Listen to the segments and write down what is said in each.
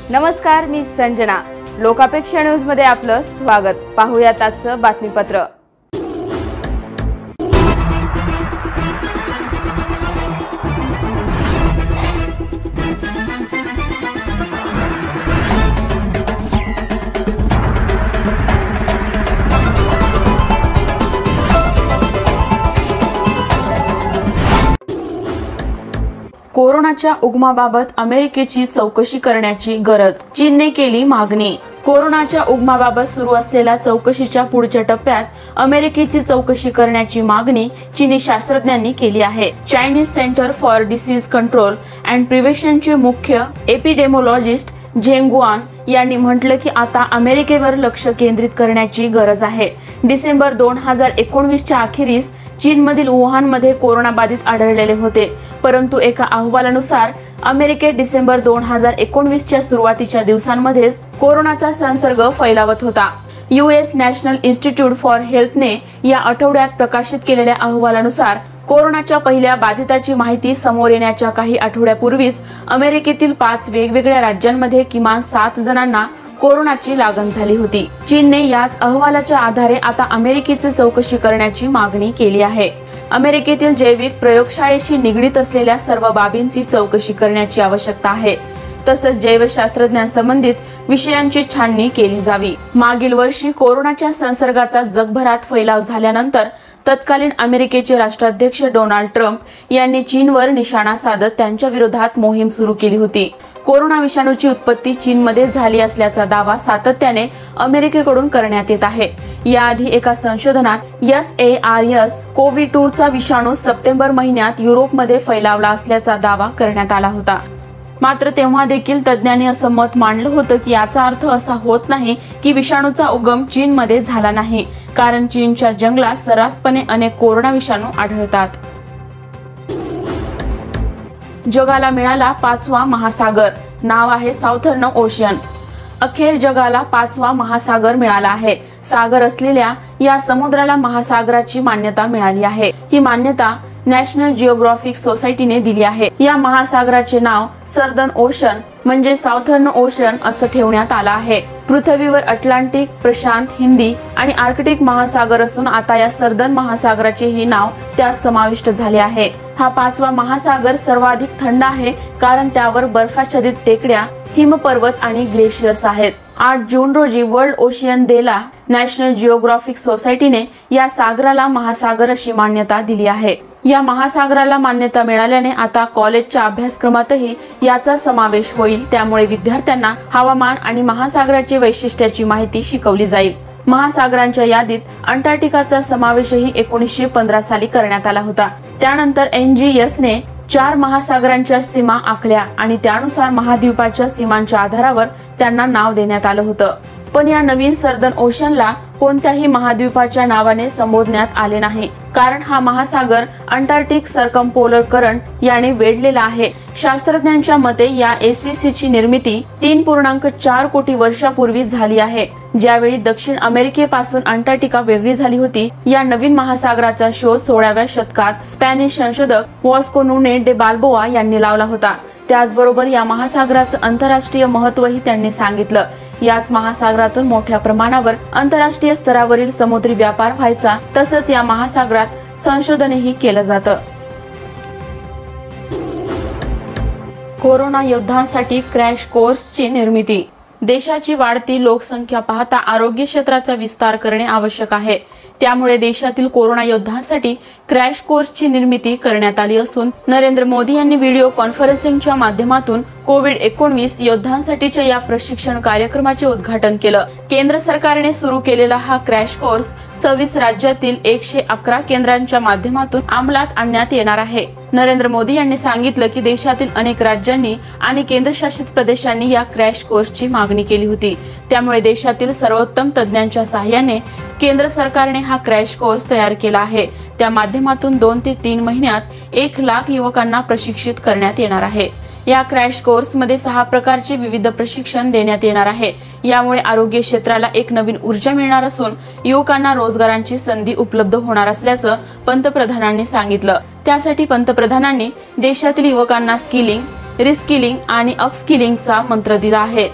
नमस्कार, मी संजना. लोकापेक्षा न्यूज मध्ये आपलं स्वागत. पाहूयात आजचं बातमीपत्र. कोरोनाच्या उगमाबाबत अमेरिकेची चौकशी करण्याची गरज. चीनने केली मागणी. कोरोनाच्या उगमाबाबत सुरू असलेल्या चौकशीच्या पुढच्या टप्प्यात अमेरिकेची चौकशी करण्याची मागणी चीनी शास्त्रज्ञांनी केली आहे. Chinese center for disease control and प्रिव्हेंशनचे मुख्य एपिडेमोलॉजिस्ट झेंग गुआन यांनी म्हटलं की आता अमेरिकेवर लक्ष केंद्रित करण्याची गरज आहे. डिसेंबर 2019च्या अखेरीस चीनमधील वुहानमध्ये कोरोना बाधित आढळलेले होते, परंतु एका अहवालानुसार अमेरिकेत डिसेंबर 2019च्या सुरुवातीच्या दिवसांमध्येच कोरोनाचा संसर्ग फैलावत होता. US नॅशनल इन्स्टिट्यूट फॉर हेल्थने या आठवड्यात प्रकाशित केलेल्या अहवालानुसार कोरोनाच्या पहिल्या बाधिताची माहिती समोर येण्याच्या काही आठवड्यापूर्वीच अमेरिकेतील 5 वेगवेगळ्या राज्यांमध्ये किमान 7 जणांना कोरोनाची लागण झाली होती. चीनने याच अहवालाच्या आधारे आता अमेरिकेची चौकशी करण्याची मागणी केली आहे. अमेरिकेतील जैविक प्रयोगशाळेशी निगडीत असलेल्या सर्व बाबींची चौकशी करण्याची आवश्यकता आहे. तसंच जैवशास्त्रज्ञांसंबंधित विषयांची छाननी केली जावी. मागील वर्षी कोरोनाच्या संसर्गाचा जगभरात फैलाव झाल्यानंतर तत्कालीन अमेरिकेचे राष्ट्राध्यक्ष डोनाल्ड ट्रम्प यांनी चीनवर निशाणा साधत त्यांच्या विरोधात मोहीम सुरू केली होती. कोरोना विषाणूची उत्पत्ती चीनमध्ये झाली असल्याचा दावा सातत्याने अमेरिकेकडून करण्यात येत आहे. याआधी एका संशोधनात SARS-CoV-2 चा विषाणू सप्टेंबर महिन्यात युरोपमध्ये फैलावला असल्याचा दावा करण्यात आला होता. मात्र तेव्हा देखील तज्ज्ञांनी असं मत मांडलं होतं की याचा अर्थ असा होत नाही की विषाणूचा उगम चीनमध्ये झाला नाही, कारण चीनच्या जंगलात सर्रासपणे अनेक कोरोना विषाणू आढळतात. जगाला मिळाला 5वा महासागर. नाव आहे साऊथर्न ओशियन. अखेर जगाला 5वा महासागर मिळाला आहे. सागर असलेल्या या समुद्राला महासागराची मान्यता मिळाली आहे. ही मान्यता नॅशनल जिओग्राफिक सोसायटीने दिली आहे. या महासागराचे नाव सर्दर्न ओशन म्हणजे साऊथर्न ओशन असं ठेवण्यात आलं आहे. पृथ्वीवर अटलांटिक, प्रशांत, हिंदी आणि आर्कटिक महासागर असून आता या सर्दर्न महासागराचेही नाव त्यात समाविष्ट झाले आहे. हा 5वा महासागर सर्वाधिक थंड आहे, कारण त्यावर बर्फाच्छादित टेकड्या, हिमपर्वत आणि ग्लेशियर्स आहेत. 8 जून रोजी वर्ल्ड ओशियन डेला नॅशनल जिओग्राफिक सोसायटीने या सागराला महासागर अशी मान्यता दिली आहे. या महासागराला मान्यता मिळाल्याने आता कॉलेजच्या अभ्यासक्रमातही याचा समावेश होईल. त्यामुळे विद्यार्थ्यांना हवामान आणि महासागराची वैशिष्ट्याची माहिती शिकवली जाईल. महासागरांच्या यादीत अंटार्क्टिकाचा समावेशही 1915 साली करण्यात आला होता. त्यानंतर NGS ने 4 महासागरांच्या सीमा आखल्या आणि त्यानुसार महाद्वीपाच्या सीमांच्या आधारावर त्यांना नाव देण्यात आलं होतं. पण या नवीन सर्दर्न ओशनला कोणत्याही महाद्वीपाच्या नावाने संबोधण्यात आले नाही, कारण हा महासागर अंटार्क्टिक सर्कमपोलर करंट याने वेढलेला आहे. शास्त्रज्ञांच्या मते या ACC ची निर्मिती 3.4 कोटी वर्षापूर्वी झाली आहे, ज्यावेळी दक्षिण अमेरिकेपासून अंटार्क्टिका वेगळी झाली होती. या नवीन महासागराचा शोध 16व्या शतकात स्पॅनिश संशोधक वॉस्को नुने डे बाल्बोआ यांनी लावला होता. त्याचबरोबर या महासागराचं आंतरराष्ट्रीय महत्त्वही त्यांनी सांगितलं. याच महासागरातून मोठ्या प्रमाणावर आंतरराष्ट्रीय स्तरावरील समुद्री व्यापार व्हायचा. तसंच या महासागरात संशोधनही केलं जातं. कोरोना योद्ध्यांसाठी क्रॅश कोर्सची निर्मिती. देशाची वाढती लोकसंख्या पाहता आरोग्य क्षेत्राचा विस्तार करणे आवश्यक आहे. त्यामुळे देशातील कोरोना योद्ध्यांसाठी क्रॅश कोर्सची निर्मिती करण्यात आली असून नरेंद्र मोदी यांनी व्हिडिओ कॉन्फरन्सिंगच्या माध्यमातून कोविड-19 योद्ध्यांसाठीच्या या प्रशिक्षण कार्यक्रमाचे उद्घाटन केलं. केंद्र सरकारने सुरू केलेला हा क्रॅश कोर्स 26 राज्यातील 111 केंद्रांच्या माध्यमातून अंमलात आणण्यात येणार आहे. नरेंद्र मोदी यांनी सांगितलं की देशातील अनेक राज्यांनी आणि केंद्रशासित प्रदेशांनी या क्रॅश कोर्सची मागणी केली होती. त्यामुळे देशातील सर्वोत्तम तज्ज्ञांच्या सहाय्याने केंद्र सरकारने हा क्रॅश कोर्स तयार केला आहे. त्या माध्यमातून 2 ते 3 महिन्यात 1 लाख युवकांना प्रशिक्षित करण्यात येणार आहे. या क्रॅश कोर्समध्ये 6 प्रकारचे विविध प्रशिक्षण देण्यात येणार आहे. यामुळे आरोग्य क्षेत्राला एक नवीन ऊर्जा मिळणार असून युवकांना रोजगारांची संधी उपलब्ध होणार असल्याचं पंतप्रधानांनी सांगितलं. त्यासाठी पंतप्रधानांनी देशातील युवकांना स्किलिंग, रिस्किलिंग आणि अपस्किलिंगचा मंत्र दिला आहे।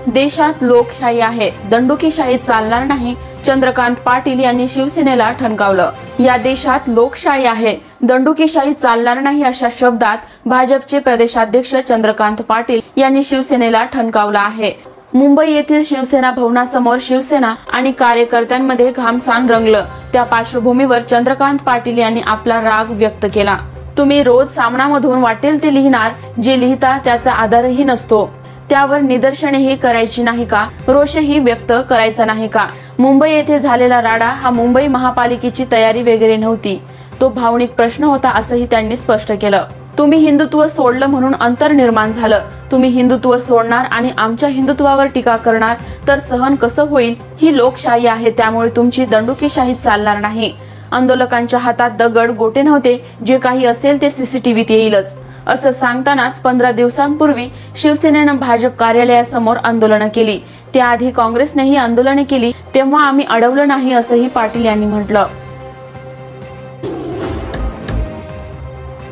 देशात लोकशाही आहे, दंडुकेशाही चालणार नाही, चंद्रकांत पाटील यांनी शिवसेनेला ठणकावलं। या देशात लोकशाही आहे, दंडुकेशाही चालणार नाही अशा शब्दात भाजपचे प्रदेशाध्यक्ष चंद्रकांत पाटील यांनी शिवसेनेला ठणकावलं आहे। मुंबई येथील शिवसेना भवनासमोर शिवसेना आणि कार्यकर्त्यांमध्ये घामसान रंगलं। त्या पार्श्वभूमीवर चंद्रकांत पाटील यांनी आपला राग व्यक्त केला। तुम्ही रोज सामनामधून वाटेल ते लिहिणार, जे लिहिता त्याचा आधारही नसतो, त्यावर निदर्शनेही करायची नाही का, रोषही व्यक्त करायचा नाही का? मुंबई येथे झालेला राडा हा मुंबई महापालिकेची तयारी वगैरे नव्हती, तो भावनिक प्रश्न होता असंही त्यांनी स्पष्ट केलं। तुम्ही हिंदुत्व सोडलं म्हणून अंतर निर्माण झालं, तुम्ही हिंदुत्व सोडणार आणि आमच्या हिंदुत्वावर टीका करणार तर सहन कसं होईल? ही लोकशाही आहे, त्यामुळे तुमची दंडुकेशाही चालणार नाही। आंदोलकांच्या हातात दगड गोटे नव्हते, जे काही असेल ते सीसीटीव्हीत येईलच असं सांगतानाच 15 दिवसांपूर्वी शिवसेनेनं भाजप कार्यालयासमोर आंदोलनं केली। त्याआधी काँग्रेसनेही आंदोलने केली, तेव्हा आम्ही अडवलं नाही असंही पाटील यांनी म्हटलं।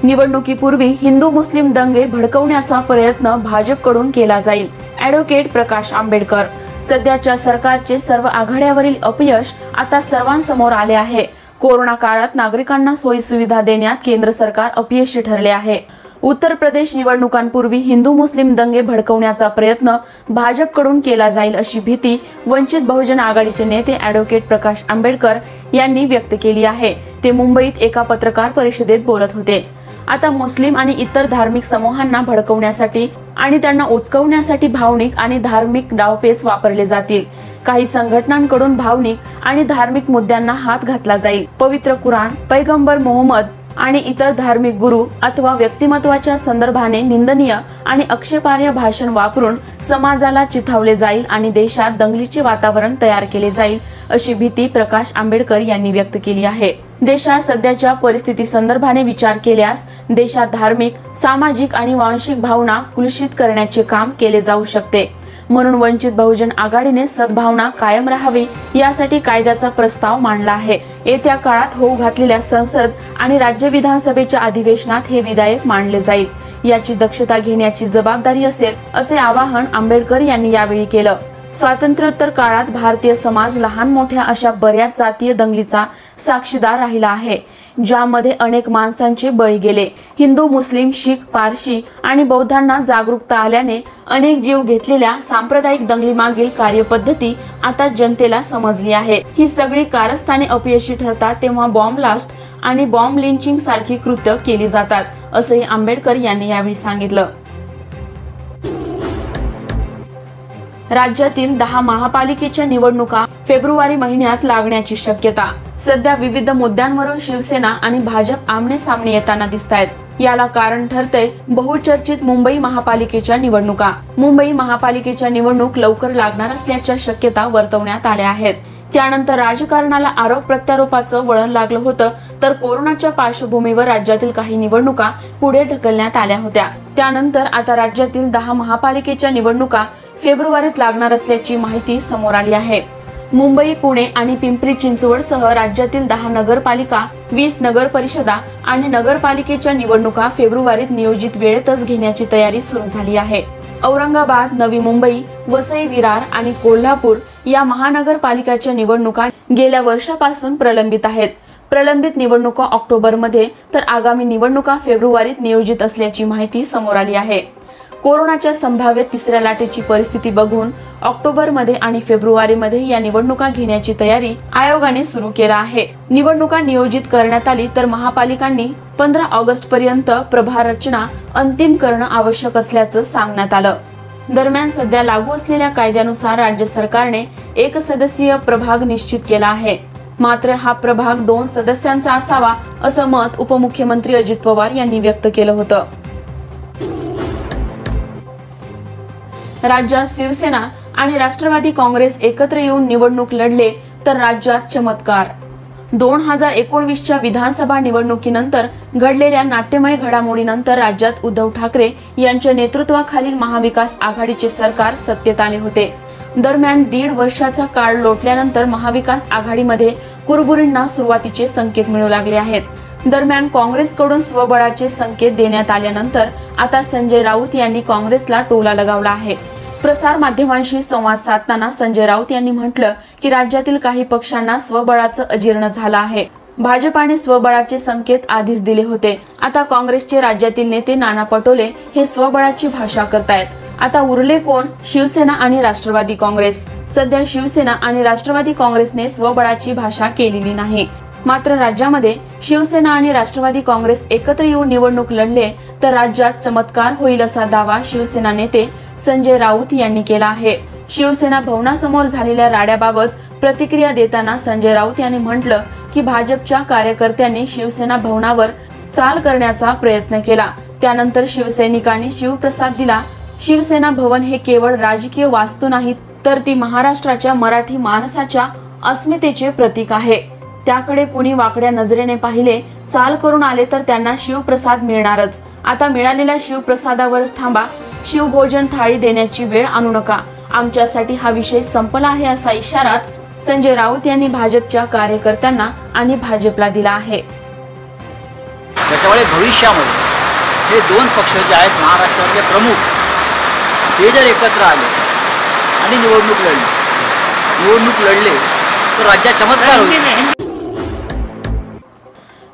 निवडणुकीपूर्वी हिंदू मुस्लिम दंगे भडकवण्याचा प्रयत्न भाजपकडून केला जाईल, ॲडव्होकेट प्रकाश आंबेडकर। सध्याच्या सरकारचे सर्व आघाड्यावरील अपयश आता सर्वांसमोर आले आहे। कोरोना काळात नागरिकांना सोयी सुविधा देण्यात केंद्र सरकार अपयशी ठरले आहे। उत्तर प्रदेश निवडणुकांपूर्वी हिंदू मुस्लिम दंगे भडकवण्याचा प्रयत्न भाजपकडून केला जाईल अशी भीती वंचित बहुजन आघाडीचे नेते ॲडव्होकेट प्रकाश आंबेडकर यांनी व्यक्त केली आहे। ते मुंबईत एका पत्रकार परिषदेत बोलत होते। आता मुस्लिम आणि इतर धार्मिक समूहांना भडकवण्यासाठी आणि त्यांना उचकवण्यासाठी भावनिक आणि धार्मिक डावपेच वापरले जातील। काही संघटनांकडून भावनिक आणि धार्मिक मुद्द्यांना हात घातला जाईल। पवित्र कुराण, पैगंबर मोहम्मद आणि इतर धार्मिक गुरु अथवा व्यक्तिमत्वाच्या संदर्भाने निंदनीय आणि आक्षेपार्ह भाषण वापरून समाजाला चिथावले जाईल आणि देशात दंगलीचे वातावरण तयार केले जाईल अशी भीती प्रकाश आंबेडकर यांनी व्यक्त केली आहे। देशात सध्याच्या परिस्थिती संदर्भाने विचार केल्यास देशात धार्मिक, सामाजिक आणि वांशिक भावना कुलषित करण्याचे काम केले जाऊ शकते। म्हणून वंचित बहुजन आघाडीने सद्भावना कायम राहावी यासाठी कायद्याचा प्रस्ताव मांडला आहे। येत्या काळात होऊ घातलेल्या संसद आणि राज्य विधानसभेच्या अधिवेशनात हे विधेयक मांडले जाईल, याची दक्षता घेण्याची जबाबदारी असेल असे आवाहन आंबेडकर यांनी यावेळी केलं। स्वातंत्र्योत्तर काळात भारतीय समाज लहान मोठ्या अशा बऱ्याच जातीय दंगलीचा साक्षीदार राहिला आहे, ज्यामध्ये अनेक माणसांचे बळी गेले। हिंदू, मुस्लिम, शीख, पारशी आणि बौद्धांना जागरूकता आल्याने अनेक जीव घेतलेल्या सांप्रदायिक दंगलीमागील कार्यपद्धती आता जनतेला समजली आहे। ही सगळी कारस्थाने अपयशी ठरतात तेव्हा बॉम्ब ब्लास्ट आणि बॉम्ब लिंचिंग सारखी कृत्य केली जातात, असंही आंबेडकर यांनी यावेळी सांगितलं। राज्यातील 10 महापालिकेच्या निवडणुका फेब्रुवारी महिन्यात लागण्याची शक्यता। सध्या विविध मुद्द्यांवरून शिवसेना आणि भाजप आमने सामने येताना दिसतायत। याला कारण ठरतंय बहुचर्चित मुंबई महापालिकेच्या निवडणुका। मुंबई महापालिकेच्या निवडणूक लवकर लागणार असल्याच्या शक्यता वर्तवण्यात आल्या आहेत। त्यानंतर राजकारणाला आरोप प्रत्यारोपाचं वळण लागलं होतं, तर कोरोनाच्या पार्श्वभूमीवर राज्यातील काही निवडणुका पुढे ढकलण्यात आल्या होत्या। त्यानंतर आता राज्यातील 10 महापालिकेच्या निवडणुका फेब्रुवारीत लागणार असल्याची माहिती समोर आली आहे। मुंबई, पुणे आणि पिंपरी चिंचवडसह राज्यातील 10 नगरपालिका, 20 नगर परिषदा आणि नगरपालिकेच्या निवडणुका फेब्रुवारीत नियोजित वेळेतच घेण्याची तयारी सुरू झाली आहे। औरंगाबाद, नवी मुंबई, वसई विरार आणि कोल्हापूर या महानगरपालिकाच्या निवडणुका गेल्या वर्षापासून प्रलंबित आहेत। प्रलंबित निवडणुका ऑक्टोबरमध्ये तर आगामी निवडणुका फेब्रुवारीत नियोजित असल्याची माहिती समोर आली आहे। कोरोनाच्या संभाव्य तिसऱ्या लाटेची परिस्थिती बघून ऑक्टोबरमध्ये आणि फेब्रुवारीमध्ये या निवडणुका घेण्याची तयारी आयोगाने सुरू केला आहे। निवडणुका नियोजित करण्यात आली तर महापालिकांनी 15 ऑगस्ट पर्यंत प्रभार रचना अंतिम करणं आवश्यक असल्याचं सांगण्यात आलं। दरम्यान सध्या लागू असलेल्या कायद्यानुसार राज्य सरकारने 1 सदस्यीय प्रभाग निश्चित केला आहे। मात्र हा प्रभाग 2 सदस्यांचा असावा असं मत उपमुख्यमंत्री अजित पवार यांनी व्यक्त केलं होतं। राज्यात शिवसेना आणि राष्ट्रवादी काँग्रेस एकत्र येऊन निवडणूक लढले तर राज्यात चमत्कार। 2019च्या विधानसभा निवडणुकीनंतर घडलेल्या नाट्यमय घडामोडीनंतर राज्यात उद्धव ठाकरे यांच्या नेतृत्वाखालील महाविकास आघाडीचे सरकार सत्तेत आले होते। दरम्यान 1.5 वर्षाचा काळ लोटल्यानंतर महाविकास आघाडीमध्ये कुरबुरींना सुरुवातीचे संकेत मिळू लागले आहेत. दरम्यान काँग्रेसकडून स्वबळाचे संकेत देण्यात आल्यानंतर आता संजय राऊत यांनी काँग्रेसला टोला लगावला आहे. प्रसार माध्यमांशी संवाद साधताना संजय राऊत यांनी म्हटलं की राज्यातील काही पक्षांना स्वबळाचं अजीर्ण झालं आहे. भाजपाने स्वबळाचे संकेत आधीच दिले होते. आता काँग्रेसचे राज्यातील नेते नाना पटोले हे स्वबळाची भाषा करतायत. आता उरले कोण? शिवसेना आणि राष्ट्रवादी काँग्रेस. सध्या शिवसेना आणि राष्ट्रवादी काँग्रेसने स्वबळाची भाषा केलेली नाही. मात्र राज्यामध्ये शिवसेना आणि राष्ट्रवादी काँग्रेस एकत्र येऊन निवडणूक लढले तर राज्यात चमत्कार होईल असा दावा शिवसेना नेते संजय राऊत यांनी केला आहे. शिवसेना भवनासमोर झालेल्या राड्याबाबत प्रतिक्रिया देताना संजय राऊत यांनी म्हटलं की भाजपच्या कार्यकर्त्यांनी शिवसेना भवनावर चाल करण्याचा प्रयत्न केला. त्यानंतर शिवसैनिकांनी शिवप्रसाद दिला. शिवसेना भवन हे केवळ राजकीय वास्तू नाही तर ती महाराष्ट्राच्या मराठी माणसाच्या अस्मितेचे प्रतीक आहे. त्याकडे कुणी वाकड्या नजरेने पाहिले, चाल करून आले तर त्यांना शिवप्रसाद मिळणारच. आता मिळालेल्या शिवप्रसादावरच थांबा. शिवभोजन थाळी देण्याची वेळ आणू नका. आमच्यासाठी हा विषय संपला आहे असा इशाराच संजय राऊत यांनी भाजपच्या कार्यकर्त्यांना आणि भाजपला दिला आहे. त्याच्यामुळे भविष्यामध्ये हे दोन पक्ष जे आहेत महाराष्ट्रातले प्रमुख ते जर एकत्र आले आणि निवडणूक लढले तर राज्यात चमत्कार होईल.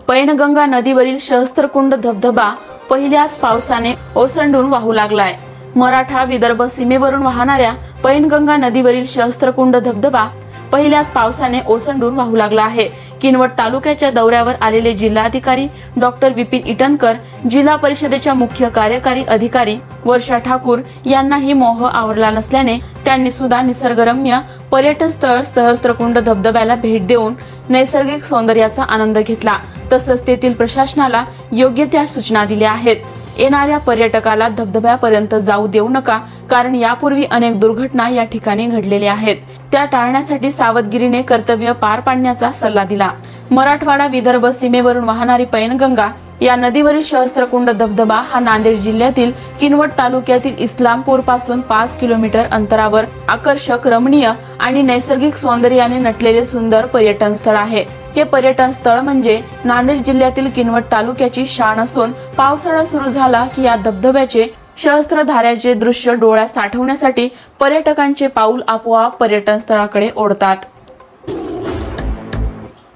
पैनगंगा नदीवरील सहस्त्रकुंड धबधबा पहिल्याच पावसाने ओसंडून वाहू लागलाय. मराठा विदर्भ सीमेवरून वाहणाऱ्या पैनगंगा नदीवरील सहस्त्रकुंड धबधबा पहिल्याच पावसाने ओसंडून वाहू लागला आहे. किनवट तालुक्याच्या दौऱ्यावर आलेले जिल्हाधिकारी डॉक्टर विपिन इटनकर, जिल्हा परिषदेच्या मुख्य कार्यकारी अधिकारी वर्षा ठाकूर यांनाही मोह आवरला नसल्याने त्यांनी सुद्धा निसर्गरम्य पर्यटन स्थळ सहस्त्रकुंड धबधब्याला भेट देऊन नैसर्गिक सौंदर्याचा आनंद घेतला. तसंच तेथील प्रशासनाला योग्य त्या सूचना दिल्या आहेत. येणाऱ्या पर्यटकाला धबधब्यापर्यंत जाऊ देऊ नका, कारण यापूर्वी अनेक दुर्घटना या ठिकाणी घडलेल्या आहेत. त्या टाळण्यासाठी सावधगिरीने कर्तव्य पार पाडण्याचा सल्ला दिला. मराठवाडा विदर्भ सीमेवरून वाहणारी पैनगंगा या नदीवरील सहस्त्रकुंड धबधबा हा नांदेड जिल्ह्यातील किनवट तालुक्यातील इस्लामपूर पासून 5 किलोमीटर अंतरावर आकर्षक, रमणीय आणि नैसर्गिक सौंदर्याने नटलेले सुंदर पर्यटन स्थळ आहे. हे पर्यटन स्थळ म्हणजे नांदेड जिल्ह्यातील किनवट तालुक्याची शान असून पावसाळा सुरू झाला की या धबधब्याचे सहस्त्रधाऱ्याचे दृश्य डोळ्यात साठवण्यासाठी पर्यटकांचे पाऊल आपोआप पर्यटन स्थळाकडे ओढतात.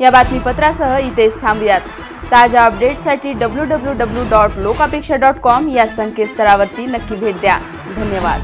या बातमीपत्रासह इथेच थांबूयात. ताज्या अपडेट्ससाठी www.lokapeksha.com या संकेतस्थळावरती नक्की भेट द्या. धन्यवाद.